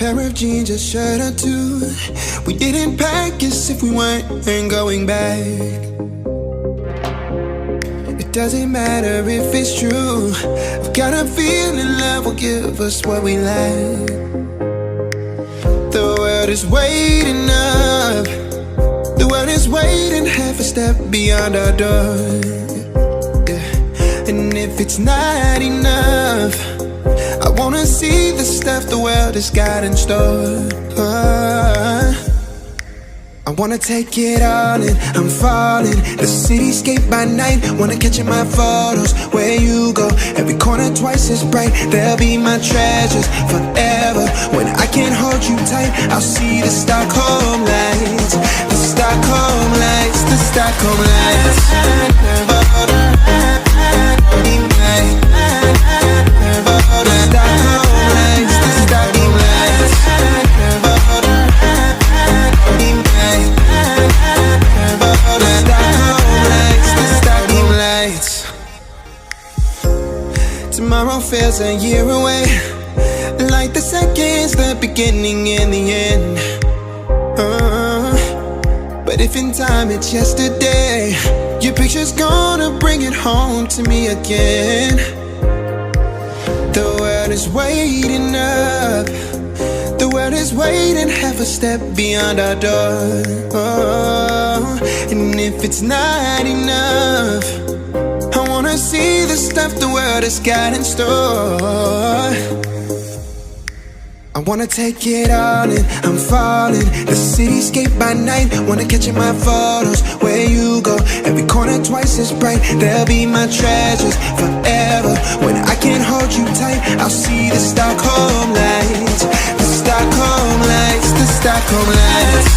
pair of jeans, a shirt or two. We didn't pack as if we weren't going back. It doesn't matter if it's true. I've got a feeling love will give us what we lack. The world is waiting up. The world is waiting half a step beyond our door. Yeah. And if it's not enough, I wanna see the stuff the world has got in store. I wanna take it all in, I'm falling. The cityscape by night, wanna catch in my photos. Where you go, every corner twice as bright. They'll be my treasures forever. When I can't hold you tight, I'll see the Stockholm lights. The Stockholm lights, the Stockholm lights. Tomorrow feels a year away, like the seconds, the beginning and the end. But if in time it's yesterday, your picture's gonna bring it home to me again. The world is waiting up. The world is waiting half a step beyond our door. And if it's not enough, I wanna see the stuff the world has got in store. I wanna take it all in, I'm falling. The cityscape by night, wanna catch in my photos. Where you go, every corner twice as bright. They'll be my treasures forever. When I can't hold you tight, I'll see the Stockholm lights. The Stockholm lights, the Stockholm lights.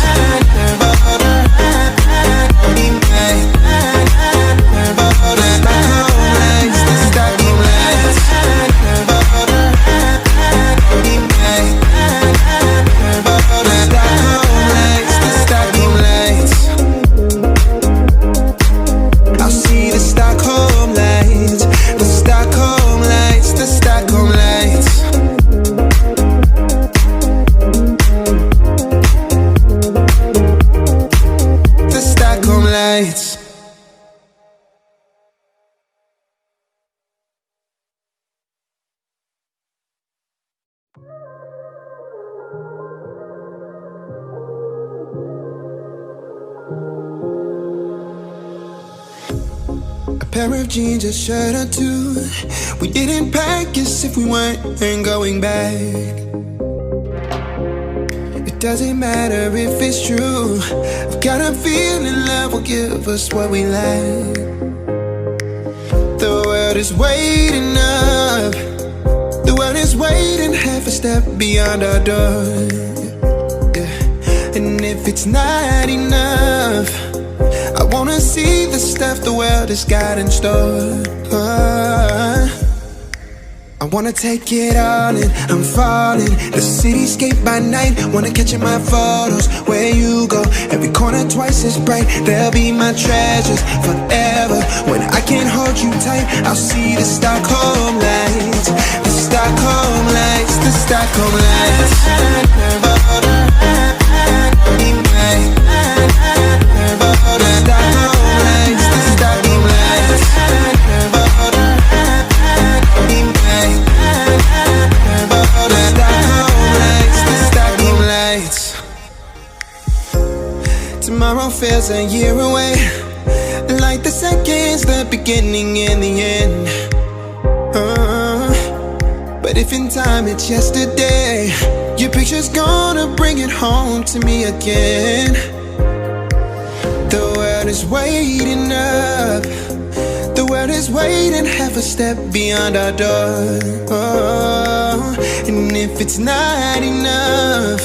Pair of jeans, a shirt or two. We didn't pack as if we weren't going back. It doesn't matter if it's true. I've got a feeling love will give us what we lack. The world is waiting up. The world is waiting half a step beyond our door. Yeah. And if it's not enough, I wanna see the stuff the world has got in store. I wanna take it all in, I'm falling. The cityscape by night, wanna catch in my photos. Where you go, every corner twice as bright. They'll be my treasures forever. When I can't hold you tight, I'll see the Stockholm lights. The Stockholm lights, the Stockholm lights. Tomorrow feels a year away, like the seconds, the beginning and the end. But if in time it's yesterday, your picture's gonna bring it home to me again. The world is waiting up. The world is waiting half a step beyond our door. And if it's not enough,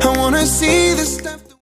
I wanna see